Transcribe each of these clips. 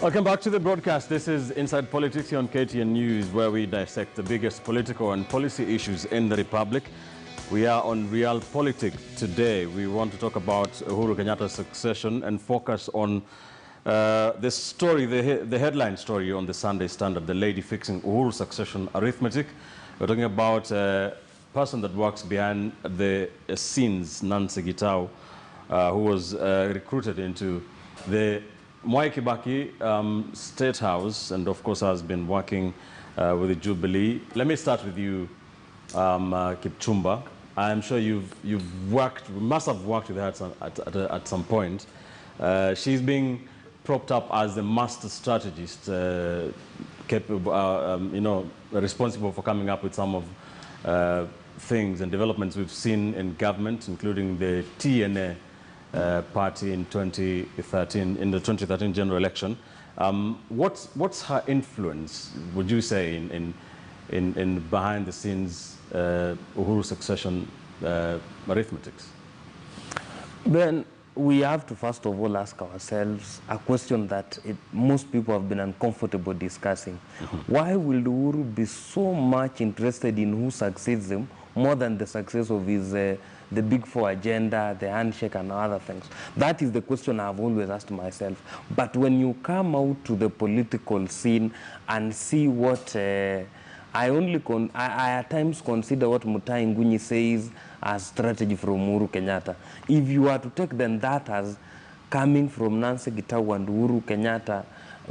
Welcome back to the broadcast. This is Inside Politics on KTN News, where we dissect the biggest political and policy issues in the Republic. We are on Real Politics today. We want to talk about Uhuru Kenyatta's succession and focus on this story, the headline story on the Sunday Standard, the lady fixing Uhuru succession arithmetic. We're talking about a person that works behind the scenes, Nancy Gitau, who was recruited into the Mwai Kibaki State House, and of course has been working with the Jubilee. Let me start with you, Kipchumba. I'm sure you must have worked with her at some point. She's being propped up as the master strategist, capable, responsible for coming up with some of things and developments we've seen in government, including the TNA party in 2013, in the 2013 general election. What's her influence, would you say, in behind the scenes Uhuru succession arithmetics? Then we have to first of all ask ourselves a question that most people have been uncomfortable discussing. Why will Uhuru be so much interested in who succeeds him more than the success of his the Big Four agenda, the handshake and other things? That is the question I've always asked myself. But when you come out to the political scene and see what I at times consider what Mutahi Ngunyi says as strategy from Uhuru Kenyatta. If you are to take then that as coming from Nancy Gitau and Uhuru Kenyatta,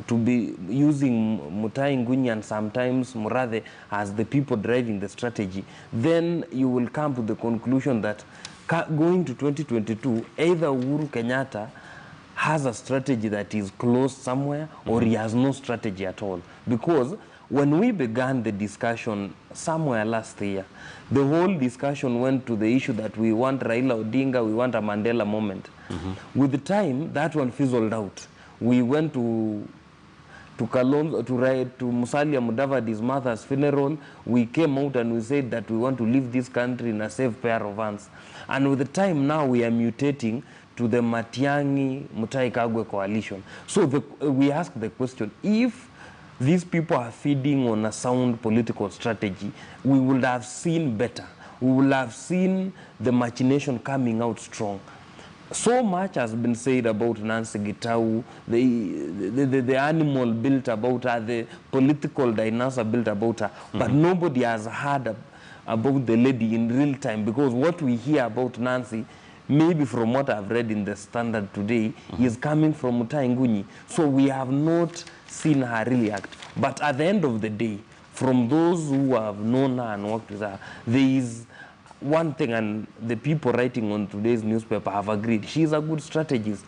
to be using Mutahi Ngunyi and sometimes Murathe as the people driving the strategy, then you will come to the conclusion that going to 2022, either Uhuru Kenyatta has a strategy that is closed somewhere, or he has no strategy at all. Because when we began the discussion somewhere last year, the whole discussion went to the issue that we want Raila Odinga, we want a Mandela moment. With the time, that one fizzled out. We went to Kalonzo, to Musalia Mudavadi's mother's funeral. We came out and we said that we want to leave this country in a safe pair of hands. And with the time now, we are mutating to the Matiang'i-Mutahi Kagwe coalition. So we ask the question, if these people are feeding on a sound political strategy, we would have seen better. We will have seen the machination coming out strong. So much has been said about Nancy Gitau, the animal built about her, the political dinosaur built about her, but nobody has heard about the lady in real time, because what we hear about Nancy, maybe from what I've read in the Standard today, is coming from Mutahi Ngunyi. So we have not seen her really act. But at the end of the day, from those who have known her and worked with her, there is one thing, and the people writing on today's newspaper have agreed, she's a good strategist.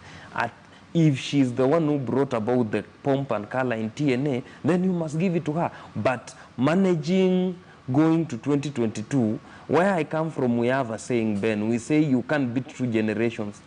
If she's the one who brought about the pomp and color in TNA, then you must give it to her. But managing going to 2022, where I come from, we have a saying, Ben, we say you can't beat two generations.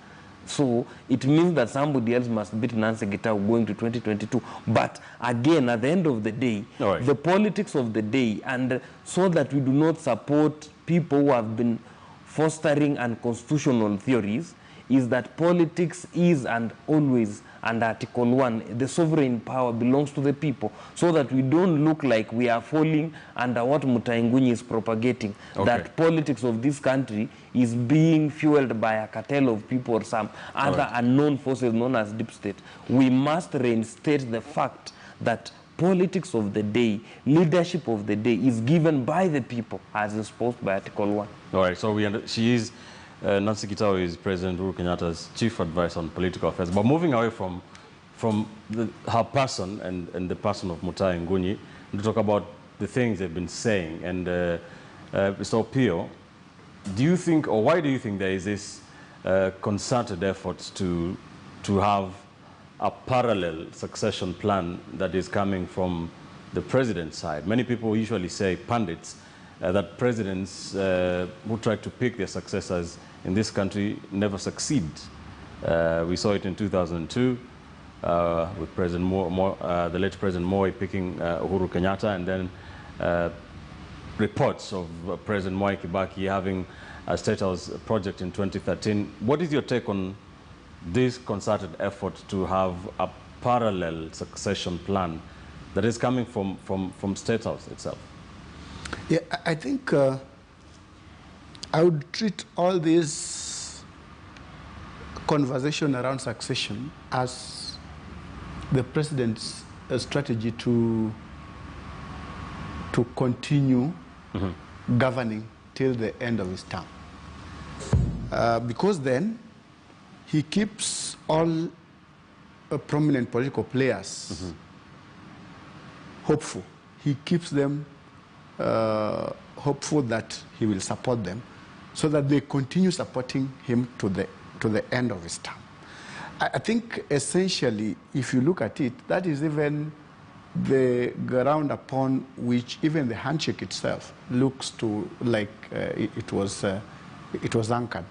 So it means that somebody else must beat Nancy Gitau going to 2022. But again, at the end of the day, the politics of the day, and so that we do not support people who have been fostering unconstitutional theories, is that politics is and always, and Article 1, the sovereign power belongs to the people, so that we don't look like we are falling under what Mutahi Ngunyi is propagating, that politics of this country is being fueled by a cartel of people or some other unknown forces known as deep state. We must reinstate the fact that politics of the day, leadership of the day is given by the people as exposed by Article 1. All right, so she is, Nancy Gitau is President Uhuru Kenyatta's chief advisor on political affairs. But moving away from her person and the person of Mutahi Ngunyi, to talk about the things they've been saying. And Mr. Opio, do you think, or why do you think there is this concerted effort to have a parallel succession plan that is coming from the president's side? Many people usually say, pundits, that presidents who try to pick their successors in this country never succeed. We saw it in 2002 with President the late President Moi picking Uhuru Kenyatta, and then reports of President Mwai Kibaki having a State House project in 2013. What is your take on this concerted effort to have a parallel succession plan that is coming from State House itself? Yeah, I think I would treat all this conversation around succession as the president's strategy to continue governing till the end of his term. Because then he keeps all prominent political players hopeful. He keeps them hopeful that he will support them so that they continue supporting him to the end of his term. I think essentially, if you look at it, that is even the ground upon which even the handshake itself looks to like it was anchored.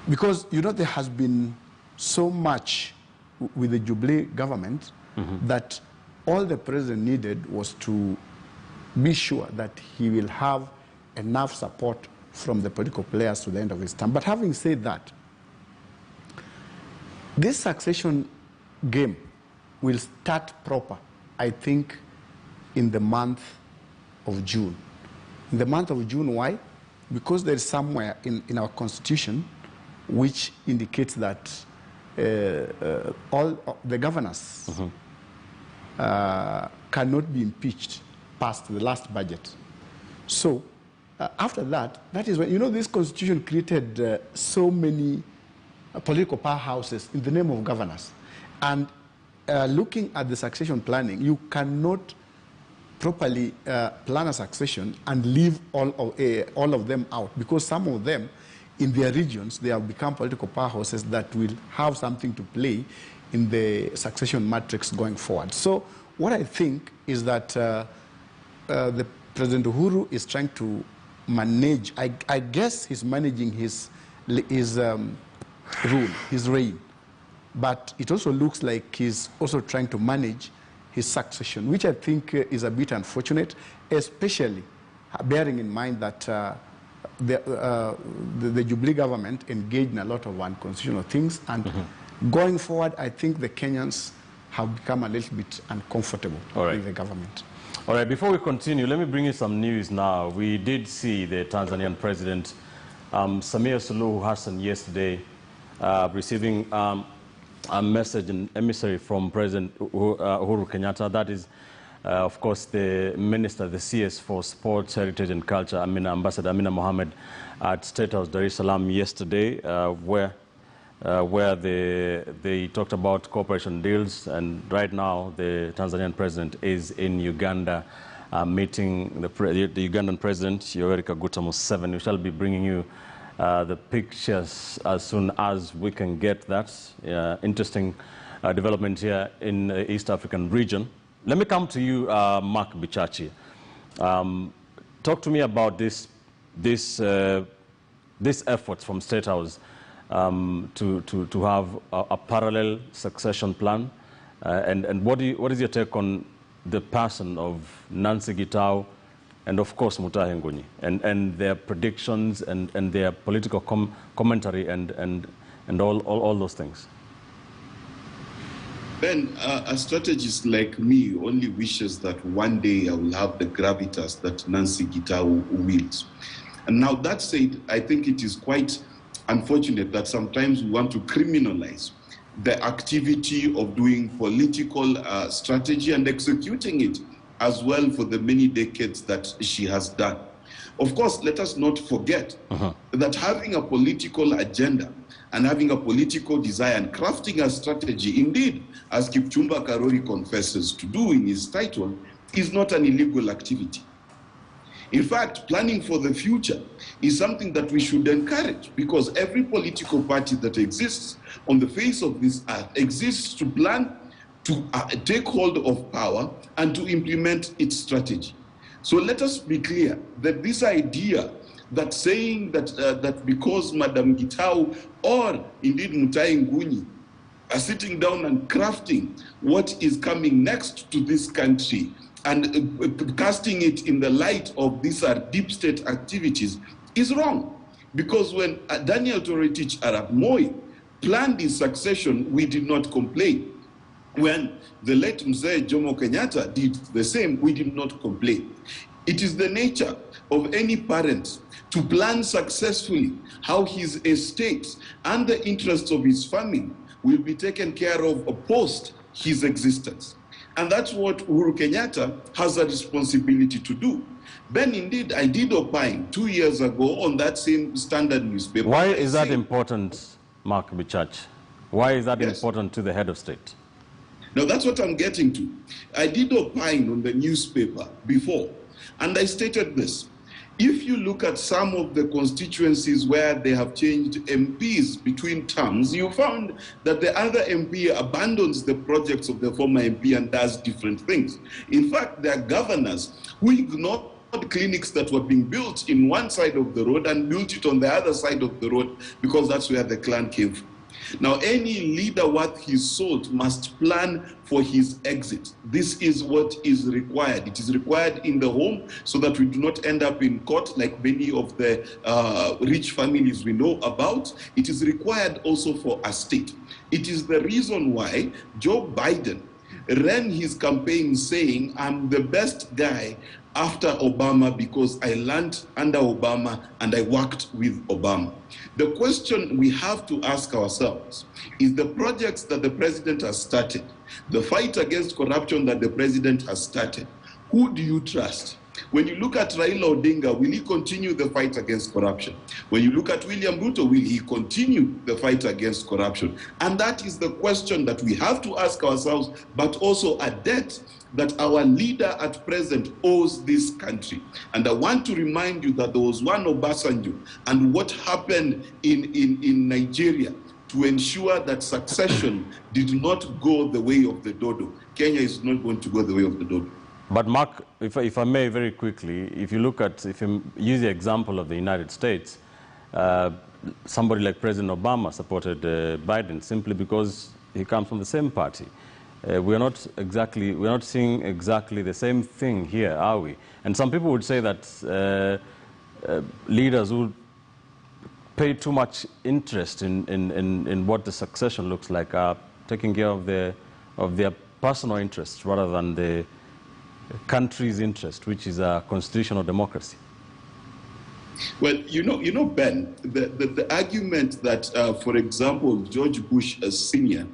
Because, you know, there has been so much with the Jubilee government that all the president needed was to be sure that he will have enough support from the political players to the end of his term. But having said that, this succession game will start proper, I think, in the month of June. In the month of June, why? Because there is somewhere in our constitution which indicates that all the governors cannot be impeached past the last budget. So after that, that is when, you know, this constitution created so many political powerhouses in the name of governors. And looking at the succession planning, you cannot properly plan a succession and leave all of them out, because some of them in their regions, they have become political powerhouses that will have something to play in the succession matrix going forward. So what I think is that the President Uhuru is trying to manage, I guess he's managing his rule, his reign. But it also looks like he's also trying to manage his succession, which I think is a bit unfortunate, especially bearing in mind that the Jubilee government engaged in a lot of unconstitutional things. And going forward, I think the Kenyans have become a little bit uncomfortable with the government. All right, before we continue, let me bring you some news now. We did see the Tanzanian president, Samia Suluhu Hassan, yesterday receiving a message, an emissary from President Uhuru Kenyatta. That is, of course, the minister, the CS for Sports, Heritage and Culture, Ambassador Amina Mohammed, at State House, Dar es Salaam yesterday, where they talked about cooperation deals. And right now, the Tanzanian president is in Uganda meeting the Ugandan president, Yoweri Kaguta Museveni. We shall be bringing you the pictures as soon as we can get that. Interesting development here in the East African region. Let me come to you, Mark Bichachi. Talk to me about this effort from State House to have a parallel succession plan, and what is your take on the person of Nancy Gitau and of course Mutahi Ngunyi and their predictions and their political commentary and all those things? Ben, a strategist like me only wishes that one day I will have the gravitas that Nancy Gitau wields. And now that said, I think it is quite unfortunate that sometimes we want to criminalize the activity of doing political strategy and executing it as well for the many decades that she has done. Of course, let us not forget that having a political agenda and having a political desire and crafting a strategy, indeed, as Kipchumba Karori confesses to do in his title, is not an illegal activity. In fact, planning for the future is something that we should encourage, because every political party that exists on the face of this earth exists to plan, to take hold of power, and to implement its strategy. So let us be clear that this idea that saying that because Madam Gitau or indeed Mutahi Ngunyi are sitting down and crafting what is coming next to this country and casting it in the light of these are deep state activities is wrong. Because when Daniel Toroitich Arap Moi planned his succession, we did not complain. When the late Mzee Jomo Kenyatta did the same, we did not complain. It is the nature of any parent to plan successfully how his estate and the interests of his family will be taken care of post his existence. And that's what Uhuru Kenyatta has a responsibility to do. Ben, indeed, I did opine 2 years ago on that same Standard newspaper. Why is that important, Mark Bichach? Why is that Yes. important to the head of state? Now, that's what I'm getting to. I did opine on the newspaper before, and I stated this. If you look at some of the constituencies where they have changed MPs between terms, you found that the other MP abandons the projects of the former MP and does different things. In fact, there are governors who ignored clinics that were being built in one side of the road and built it on the other side of the road because that's where the clan came from. Now, any leader worth his salt must plan for his exit. This is what is required. It is required in the home so that we do not end up in court like many of the rich families we know about. It is required also for a state. It is the reason why Joe Biden ran his campaign saying, I'm the best guy after Obama because I learned under Obama and I worked with Obama. The question we have to ask ourselves is the projects that the president has started, the fight against corruption that the president has started, who do you trust? When you look at Raila Odinga, will he continue the fight against corruption? When you look at William Ruto, will he continue the fight against corruption? And that is the question that we have to ask ourselves, but also a debt that our leader at present owes this country. And I want to remind you that there was one Obasanjo and what happened in Nigeria to ensure that succession did not go the way of the dodo. Kenya is not going to go the way of the dodo. But Mark, if I may very quickly, if you use the example of the United States, somebody like President Obama supported Biden simply because he comes from the same party. We're not seeing exactly the same thing here, are we? And some people would say that leaders would pay too much interest in what the succession looks like, taking care of their personal interests rather than the country's interest, which is a constitutional democracy. Well, you know, Ben, the argument that, for example, George Bush Sr.,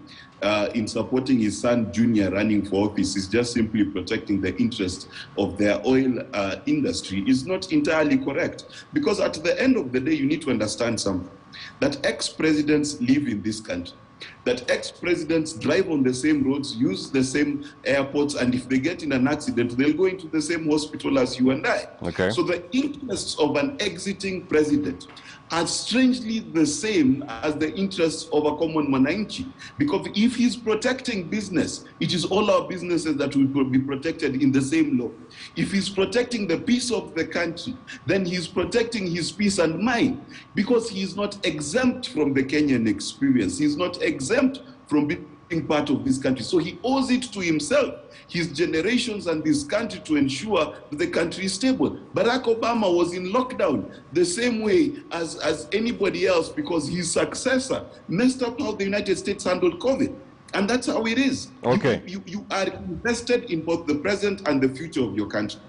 in supporting his son Junior running for office is just simply protecting the interests of their oil industry is not entirely correct. Because at the end of the day, you need to understand something, that ex-presidents live in this country, that ex-presidents drive on the same roads, use the same airports, and if they get in an accident, they'll go into the same hospital as you and I. Okay. So the interests of an exiting president are strangely the same as the interests of a common mwananchi. Because if he's protecting business, it is all our businesses that will be protected in the same law. If he's protecting the peace of the country, then he's protecting his peace and mind, because he is not exempt from the Kenyan experience. He's not exempt from being part of this country. So he owes it to himself, his generations, and this country to ensure that the country is stable. Barack Obama was in lockdown the same way as anybody else because his successor messed up how the United States handled COVID. And that's how it is. Okay. You are invested in both the present and the future of your country.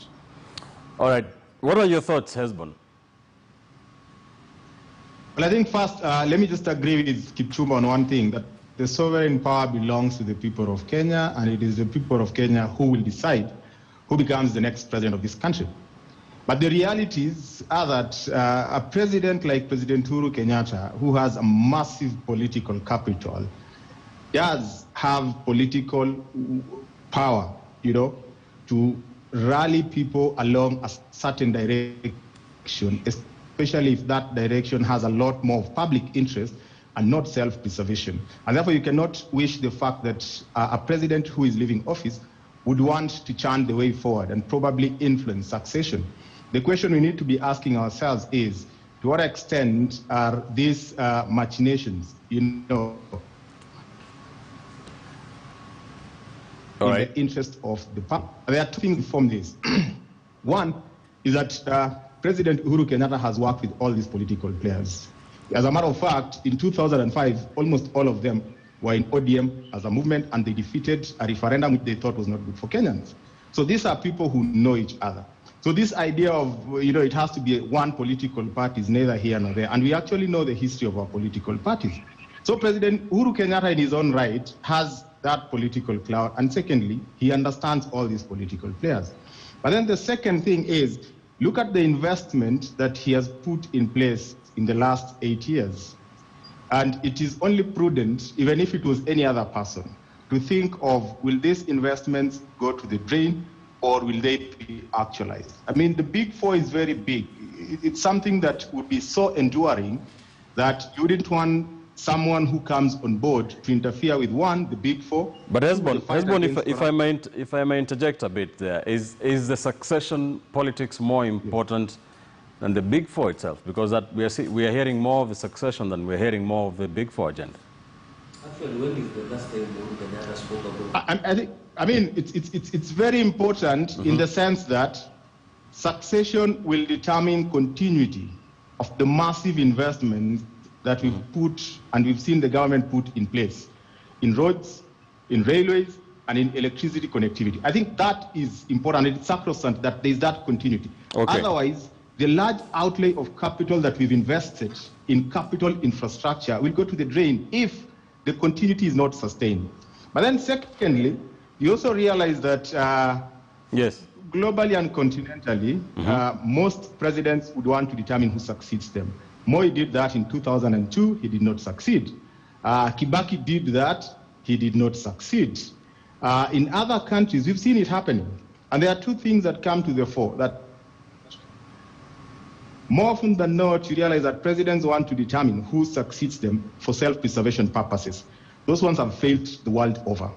All right. What are your thoughts, Hezbon? Well, I think first, let me just agree with Kipchumba on one thing, that the sovereign power belongs to the people of Kenya, and it is the people of Kenya who will decide who becomes the next president of this country. But the realities are that a president like President Uhuru Kenyatta, who has a massive political capital, does have political power, to rally people along a certain direction, especially if that direction has a lot more of public interest and not self-preservation. And therefore, you cannot wish the fact that a president who is leaving office would want to chant the way forward and probably influence succession. The question we need to be asking ourselves is, to what extent are these machinations, All right. in the interest of the public? There are two things from this. One is that President Uhuru Kenyatta has worked with all these political players. As a matter of fact, in 2005, almost all of them were in ODM as a movement, and they defeated a referendum which they thought was not good for Kenyans. So these are people who know each other. So this idea of, it has to be one political party is neither here nor there. And we actually know the history of our political parties. So President Uhuru Kenyatta in his own right has that political clout. And secondly, he understands all these political players. But then the second thing is, look at the investment that he has put in place in the last 8 years. And it is only prudent, even if it was any other person, to think of, will these investments go to the drain or will they be actualized? I mean, the big four is very big. It's something that would be so enduring that you wouldn't want someone who comes on board to interfere with the big four. But Hezbon, if I may interject a bit there, is the succession politics more important than the big four itself? Because that we are hearing more of the succession than we're hearing more of the big four agenda. Actually, when is the last time Kenyatta spoke about? I mean, it's very important in the sense that succession will determine continuity of the massive investments that we've put and we've seen the government put in place in roads, in railways, and in electricity connectivity. I think that is important. It's sacrosanct that there's that continuity. Okay. Otherwise, the large outlay of capital that we've invested in capital infrastructure will go to the drain if the continuity is not sustained. But then secondly, you also realize that yes, globally and continentally, most presidents would want to determine who succeeds them. Moi did that in 2002, he did not succeed. Kibaki did that, he did not succeed. In other countries, we've seen it happening. And there are two things that come to the fore. That more often than not, you realize that presidents want to determine who succeeds them for self-preservation purposes. Those ones have failed the world over.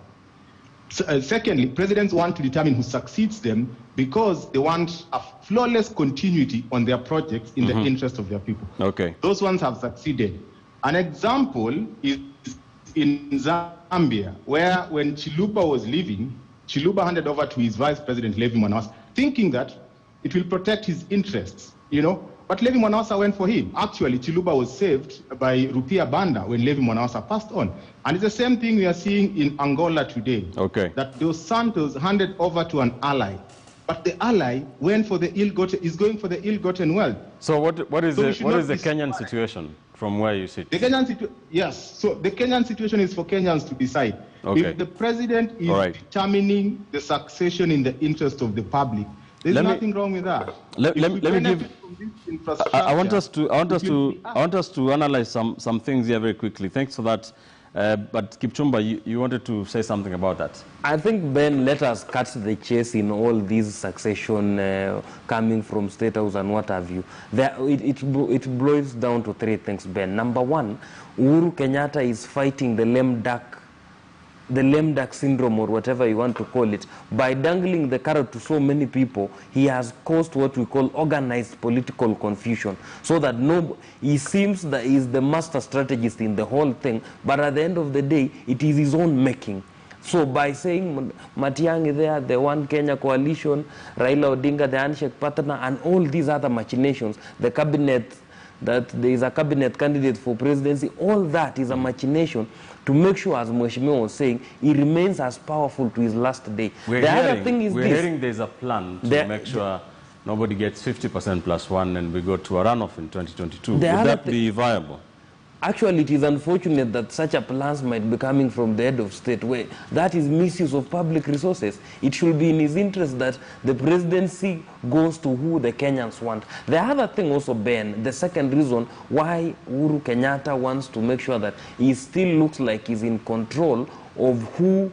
Secondly, presidents want to determine who succeeds them because they want a flawless continuity on their projects in the interest of their people. Okay. Those ones have succeeded. An example is in Zambia, where when Chiluba was leaving, Chiluba handed over to his vice president, Levi Mwanawasa, thinking that it will protect his interests, But Levi Mwanawasa went for him. Actually, Chiluba was saved by Rupia Banda when Levi Mwanawasa passed on. And it's the same thing we are seeing in Angola today. Okay. That Dos Santos handed over to an ally. But the ally went for the is going for the ill-gotten wealth. So what is the Kenyan situation from where you sit? The Kenyan yes. So the Kenyan situation is for Kenyans to decide. Okay. If the president is determining the succession in the interest of the public, there's nothing wrong with that. Let me give. I want us to analyze some things here very quickly. Thanks for that. But Kipchumba, you wanted to say something about that. I think, Ben, let us cut the chase in all these succession coming from State House and what have you. It boils down to three things, Ben. Number one, Uhuru Kenyatta is fighting the lame duck syndrome, or whatever you want to call it. By dangling the carrot to so many people, he has caused what we call organized political confusion, so that he seems that he is the master strategist in the whole thing, but at the end of the day, it is his own making. So by saying Matiang'i there, the One Kenya coalition, Raila Odinga, the handshake partner, and all these other machinations, the cabinet, that there is a cabinet candidate for presidency, all that is a machination to make sure, as Mheshimiwa was saying, he remains as powerful to his last day. We're hearing there's a plan to make sure nobody gets 50% plus one and we go to a runoff in 2022. Would that be viable? Actually, it is unfortunate that such a plans might be coming from the head of state, where that is misuse of public resources. It should be in his interest that the presidency goes to who the Kenyans want. The other thing also, Ben, the second reason why Uhuru Kenyatta wants to make sure that he still looks like he's in control of who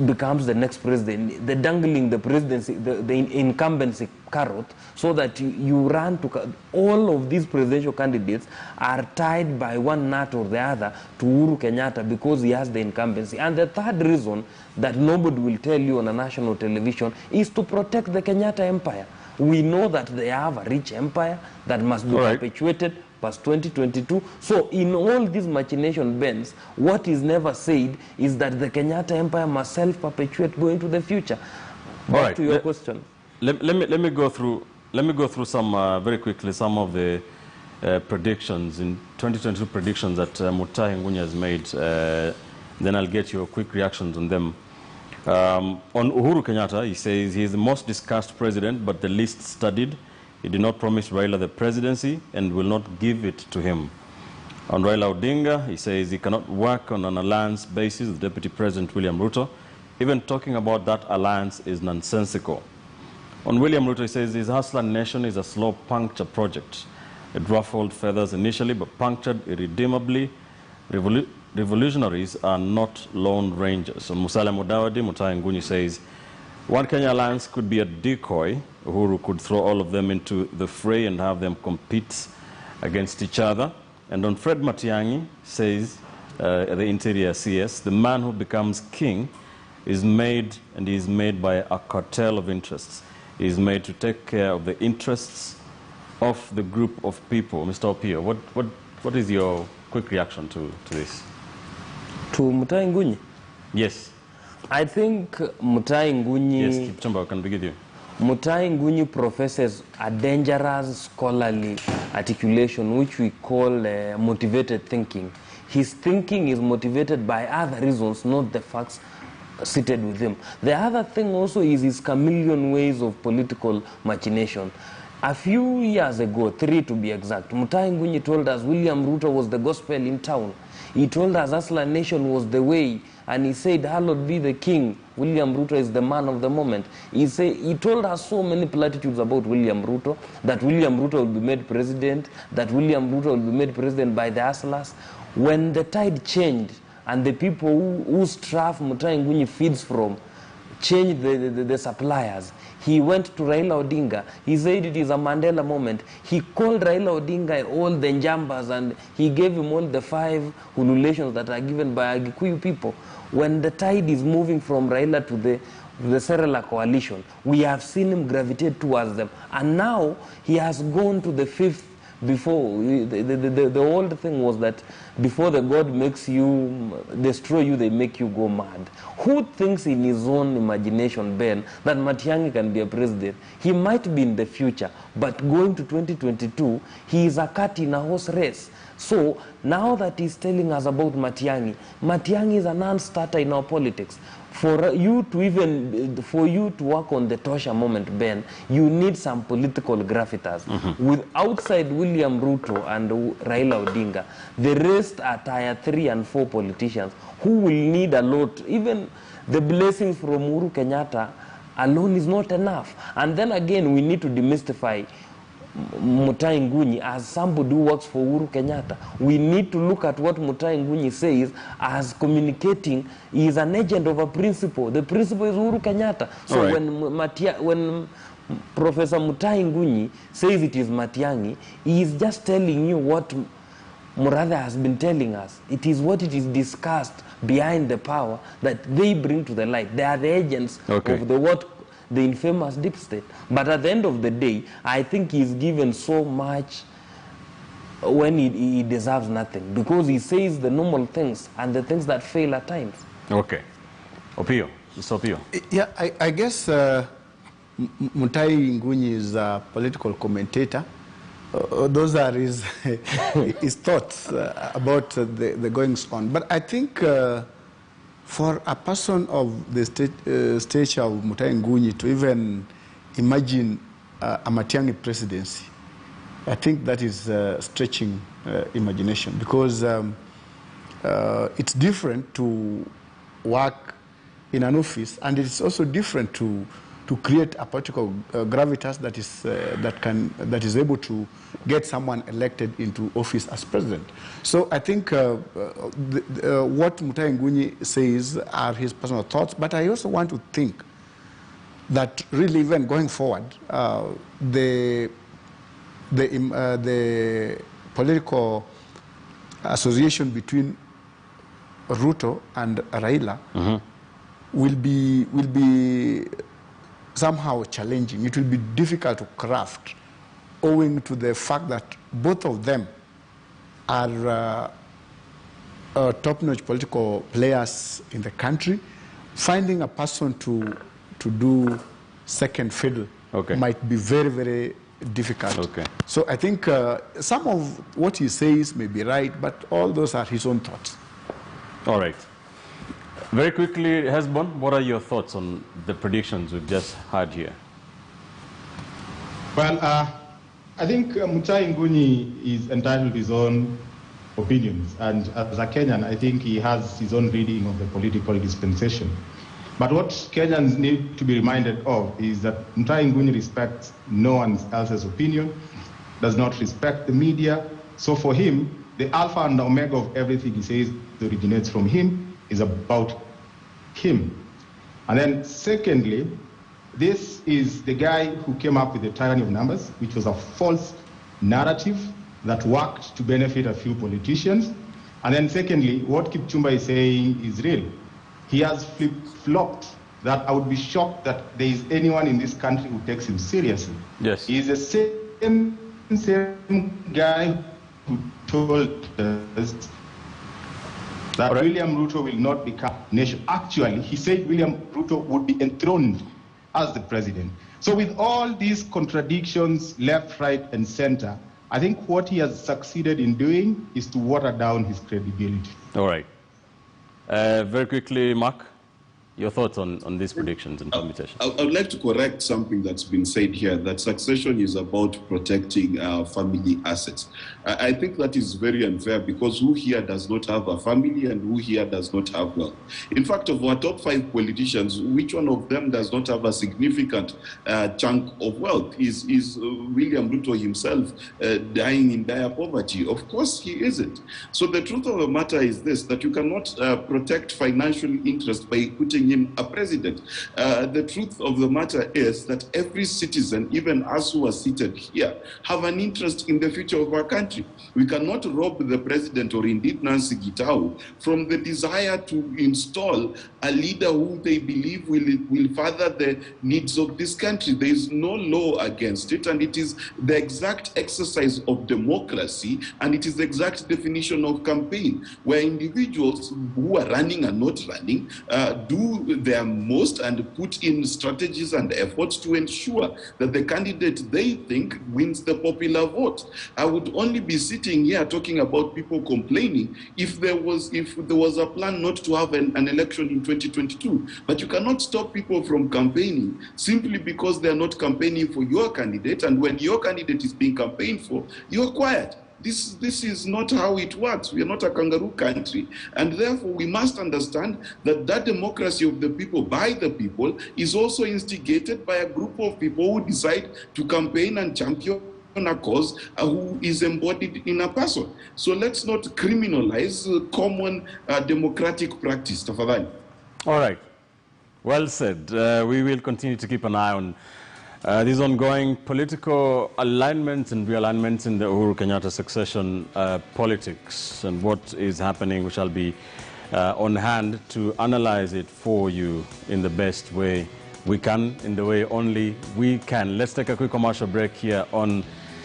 becomes the next president, the dangling the presidency, the incumbency carrot, so that you run to all of these presidential candidates are tied by one nut or the other to Uhuru Kenyatta because he has the incumbency. And the third reason that nobody will tell you on a national television is to protect the Kenyatta empire. We know that they have a rich empire that must be perpetuated past 2022. So in all these machination bends, what is never said is that the Kenyatta empire must self-perpetuate going to the future. Back to your question. Let me go through some very quickly some of the predictions in 2022 predictions that Mutahi Ngunya has made Then I'll get your quick reactions on them. On Uhuru Kenyatta, he says he is the most discussed president, but the least studied. He did not promise Raila the presidency and will not give it to him. On Raila Odinga, he says he cannot work on an alliance basis with Deputy President William Ruto. Even talking about that alliance is nonsensical. On William Ruto, he says his Hustler Nation is a slow puncture project. It ruffled feathers initially, but punctured irredeemably. Revolutionaries are not lone rangers. On Musalia Mudavadi, Mutahi Ngunyi says, One Kenya alliance could be a decoy. Uhuru could throw all of them into the fray and have them compete against each other. And on Fred Matiang'i says, the interior CS, the man who becomes king is made, and he is made by a cartel of interests. He is made to take care of the interests of the group of people. Mr. Opio, what is your quick reaction to this? To Mutahi Ngunyi? Yes. I think Mutahi Ngunyi... Yes, Kipchumba, can begin you. Mutahi Ngunyi professes a dangerous scholarly articulation which we call motivated thinking. His thinking is motivated by other reasons, not the facts seated with him. The other thing also is his chameleon ways of political machination. A few years ago, 3 to be exact, Mutahi Ngunyi told us William Ruto was the gospel in town. He told us Hustler Nation was the way, and he said, hallowed be the king. William Ruto is the man of the moment. He told us so many platitudes about William Ruto, that William Ruto will be made president, that William Ruto will be made president by the hustlers. When the tide changed, and the people whose trough Mutahi Ngunyi feeds from changed the suppliers, he went to Raila Odinga. He said it is a Mandela moment. He called Raila Odinga all the njambas, and he gave him all the 5 ululations that are given by Gikuyu people. When the tide is moving from Raila to the Serela coalition, we have seen him gravitate towards them. And now he has gone to the 5th. Before, the old thing was that before the God makes you, destroy you, they make you go mad. Who thinks in his own imagination, Ben, that Matiang'i can be a president? He might be in the future, but going to 2022, he is a cat in a horse race. So now that he's telling us about Matiang'i, Matiang'i is a non-starter in our politics. For you to work on the Tosha moment, Ben, you need some political gravitas. With outside William Ruto and Raila Odinga, the rest are tier 3 and 4 politicians who will need a lot. Even the blessings from Uhuru Kenyatta alone is not enough. And then again, we need to demystify Mutahi Ngunyi as somebody who works for Uhuru Kenyatta. We need to look at what Mutahi Ngunyi says as communicating. He is an agent of a principle. The principle is Uhuru Kenyatta. So right. when Professor Mutahi Ngunyi says it is Matiang'i, he is just telling you what Murathe has been telling us. It is what it is discussed behind the power that they bring to the light. They are the agents of the infamous deep state. But at the end of the day, I think he's given so much when he deserves nothing, because he says the normal things and the things that fail at times. Okay. Opio. Mr. Opio. Yeah, I guess Mutahi Ngunyi is a political commentator. Those are his, his thoughts about the goings on. But I think for a person of the stature of Mutahi Ngunyi to even imagine a Matiang'i presidency, I think that is stretching imagination, because it's different to work in an office, and it's also different to create a political gravitas that is able to get someone elected into office as president. So I think what Mutahi Ngunyi says are his personal thoughts, but I also want to think that really, even going forward, the political association between Ruto and Raila will be somehow challenging. It will be difficult to craft, owing to the fact that both of them are top-notch political players in the country. Finding a person to do second fiddle might be very, very difficult. So I think some of what he says may be right, but all those are his own thoughts. All right. Very quickly, Hesbon, what are your thoughts on the predictions we've just had here? Well, I think Mutai Nguni is entitled to his own opinions, and as a Kenyan, I think he has his own reading of the political dispensation. But what Kenyans need to be reminded of is that Mutai Nguni respects no one else's opinion, does not respect the media. So for him, the alpha and omega of everything he says originates from him, is about him. And then secondly, this is the guy who came up with the tyranny of numbers, which was a false narrative that worked to benefit a few politicians. And then secondly, what Kipchumba is saying is real. He has flip-flopped that I would be shocked that there is anyone in this country who takes him seriously. Yes. He's the same guy who told us that William Ruto will not become nation. Actually, he said William Ruto would be enthroned as the president. So with all these contradictions, left, right, and center, I think what he has succeeded in doing is to water down his credibility. All right. Very quickly, Mark, your thoughts on these predictions and permutations. I would like to correct something that's been said here, that succession is about protecting family assets. I think that is very unfair, because who here does not have a family and who here does not have wealth? In fact, of our top 5 politicians, which one of them does not have a significant chunk of wealth? Is William Ruto himself dying in dire poverty? Of course he isn't. So the truth of the matter is this, that you cannot protect financial interest by putting him a president. The truth of the matter is that every citizen, even us who are seated here, have an interest in the future of our country. We cannot rob the president, or indeed Nancy Gitau, from the desire to install a leader who they believe will further the needs of this country. There is no law against it, and it is the exact exercise of democracy, and it is the exact definition of campaign, where individuals who are running and not running do their most and put in strategies and efforts to ensure that the candidate they think wins the popular vote. I would only be sitting here talking about people complaining if there was a plan not to have an election in 2022. But you cannot stop people from campaigning simply because they are not campaigning for your candidate, and when your candidate is being campaigned for, you're quiet. This is not how it works. We are not a kangaroo country, and therefore we must understand that that democracy of the people by the people is also instigated by a group of people who decide to campaign and champion a cause who is embodied in a person. So let's not criminalize common democratic practice. Tafadhali. All right. Well said. We will continue to keep an eye on these ongoing political alignments and realignments in the Uhuru Kenyatta succession politics, and what is happening. We shall be on hand to analyze it for you in the best way we can, in the way only we can. Let's take a quick commercial break here on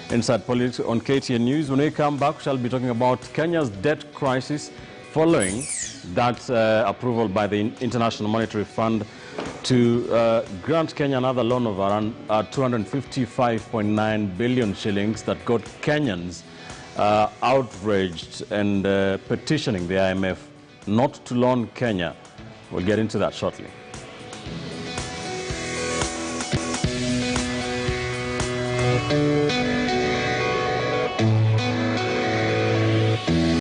Inside Politics on KTN News. When we come back, we shall be talking about Kenya's debt crisis following that approval by the International Monetary Fund to grant Kenya another loan of around 255.9 billion shillings that got Kenyans outraged and petitioning the IMF not to loan Kenya. We'll get into that shortly.